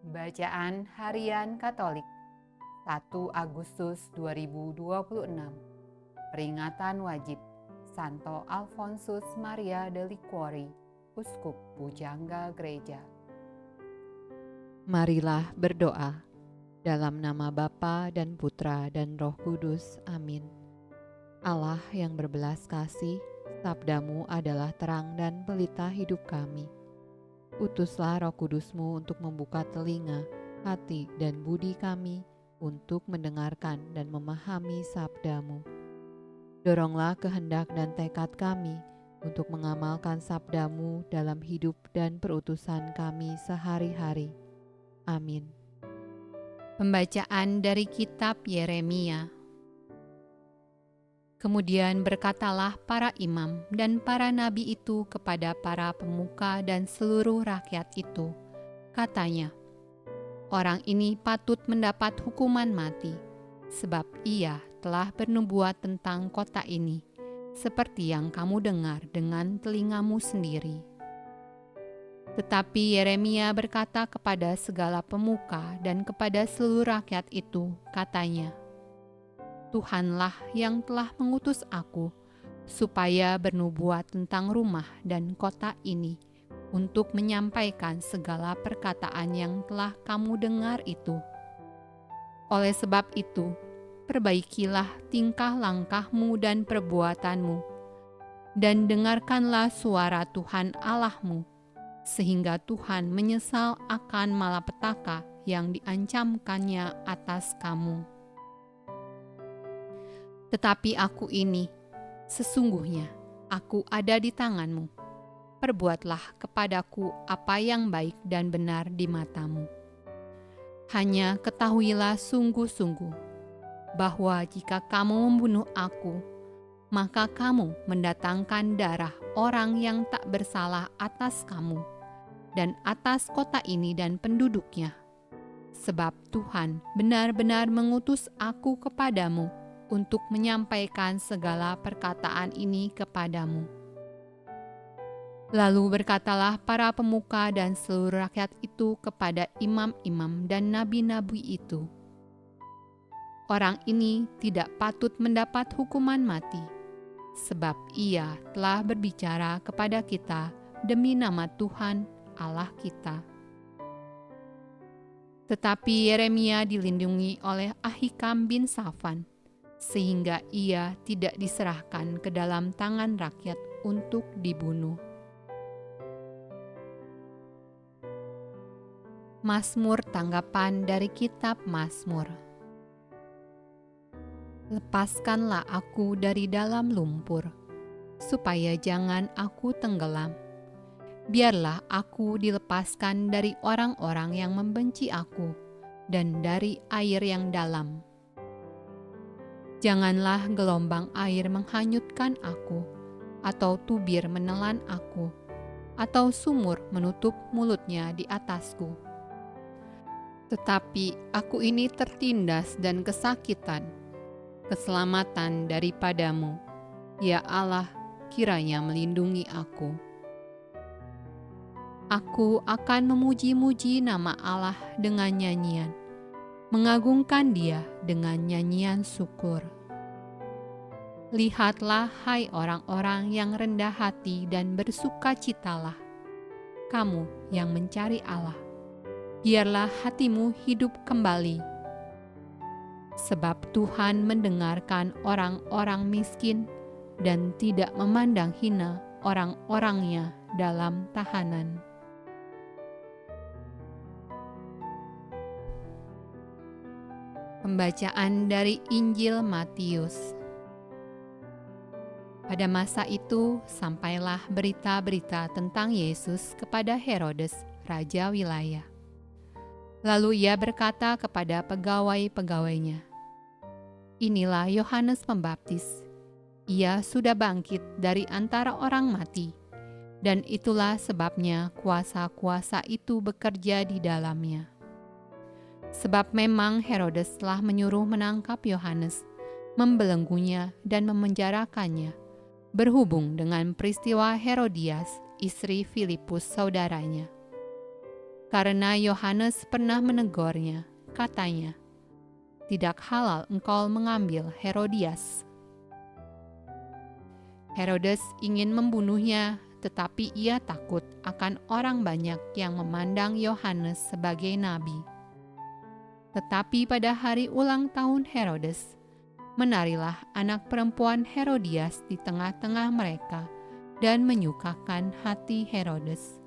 Bacaan Harian Katolik 1 Agustus 2026. Peringatan wajib Santo Alfonsus Maria de Liguori, Uskup Pujangga Gereja. Marilah berdoa. Dalam nama Bapa dan Putra dan Roh Kudus. Amin. Allah yang berbelas kasih, sabdamu adalah terang dan pelita hidup kami. Utuslah Roh Kudus-Mu untuk membuka telinga, hati, dan budi kami untuk mendengarkan dan memahami sabda-Mu. Doronglah kehendak dan tekad kami untuk mengamalkan sabda-Mu dalam hidup dan perutusan kami sehari-hari. Amin. Pembacaan dari kitab Yeremia. Kemudian berkatalah para imam dan para nabi itu kepada para pemuka dan seluruh rakyat itu. Katanya, orang ini patut mendapat hukuman mati, sebab ia telah bernubuat tentang kota ini, seperti yang kamu dengar dengan telingamu sendiri. Tetapi Yeremia berkata kepada segala pemuka dan kepada seluruh rakyat itu, katanya, Tuhanlah yang telah mengutus aku, supaya bernubuat tentang rumah dan kota ini, untuk menyampaikan segala perkataan yang telah kamu dengar itu. Oleh sebab itu, perbaikilah tingkah langkahmu dan perbuatanmu, dan dengarkanlah suara Tuhan Allahmu, sehingga Tuhan menyesal akan malapetaka yang diancamkannya atas kamu. Tetapi aku ini, sesungguhnya aku ada di tanganmu. Perbuatlah kepadaku apa yang baik dan benar di matamu. Hanya ketahuilah sungguh-sungguh, bahwa jika kamu membunuh aku, maka kamu mendatangkan darah orang yang tak bersalah atas kamu, dan atas kota ini dan penduduknya. Sebab Tuhan benar-benar mengutus aku kepadamu untuk menyampaikan segala perkataan ini kepadamu. Lalu berkatalah para pemuka dan seluruh rakyat itu kepada imam-imam dan nabi-nabi itu, orang ini tidak patut mendapat hukuman mati, sebab ia telah berbicara kepada kita demi nama Tuhan Allah kita. Tetapi Yeremia dilindungi oleh Ahikam bin Safan, sehingga ia tidak diserahkan ke dalam tangan rakyat untuk dibunuh. Mazmur tanggapan dari kitab Mazmur. Lepaskanlah aku dari dalam lumpur, supaya jangan aku tenggelam. Biarlah aku dilepaskan dari orang-orang yang membenci aku dan dari air yang dalam. Janganlah gelombang air menghanyutkan aku, atau tubir menelan aku, atau sumur menutup mulutnya di atasku. Tetapi aku ini tertindas dan kesakitan. Keselamatan daripadamu, ya Allah, kiranya melindungi aku. Aku akan memuji-muji nama Allah dengan nyanyian, mengagungkan Dia dengan nyanyian syukur. Lihatlah, hai orang-orang yang rendah hati dan bersukacitalah, kamu yang mencari Allah. Biarlah hatimu hidup kembali. Sebab Tuhan mendengarkan orang-orang miskin dan tidak memandang hina orang-orangnya dalam tahanan. Pembacaan dari Injil Matius. Pada masa itu, sampailah berita-berita tentang Yesus kepada Herodes, raja wilayah. Lalu ia berkata kepada pegawai-pegawainya, Inilah Yohanes Pembaptis. Ia sudah bangkit dari antara orang mati, dan itulah sebabnya kuasa-kuasa itu bekerja di dalamnya. Sebab memang Herodes telah menyuruh menangkap Yohanes, membelenggunya dan memenjarakannya, berhubung dengan peristiwa Herodias, istri Filipus saudaranya. karena Yohanes pernah menegurnya. Katanya, "Tidak halal engkau mengambil Herodias." Herodes ingin membunuhnya, tetapi ia takut akan orang banyak yang memandang Yohanes sebagai nabi. Tetapi pada hari ulang tahun Herodes, menarilah anak perempuan Herodias di tengah-tengah mereka dan menyukakan hati Herodes,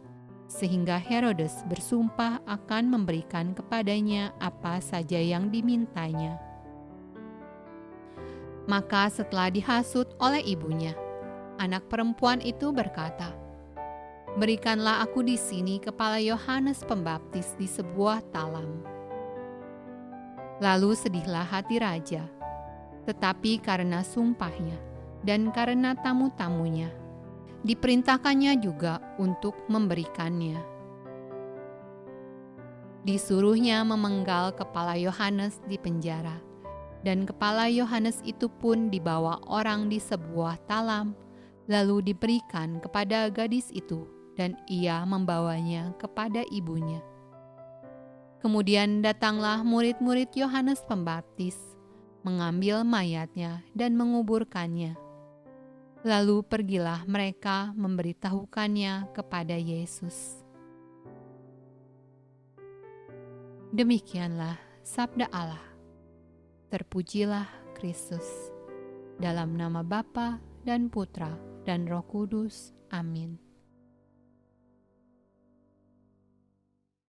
sehingga Herodes bersumpah akan memberikan kepadanya apa saja yang dimintanya. Maka setelah dihasut oleh ibunya, anak perempuan itu berkata, "Berikanlah aku di sini kepala Yohanes Pembaptis di sebuah talam." Lalu sedihlah hati raja, tetapi karena sumpahnya dan karena tamu-tamunya, diperintahkannya juga untuk memberikannya. Disuruhnya memenggal kepala Yohanes di penjara, dan kepala Yohanes itu pun dibawa orang di sebuah talam, lalu diberikan kepada gadis itu, dan ia membawanya kepada ibunya. Kemudian datanglah murid-murid Yohanes Pembaptis, mengambil mayatnya dan menguburkannya. Lalu pergilah mereka memberitahukannya kepada Yesus. Demikianlah sabda Allah. Terpujilah Kristus. Dalam nama Bapa dan Putra dan Roh Kudus. Amin.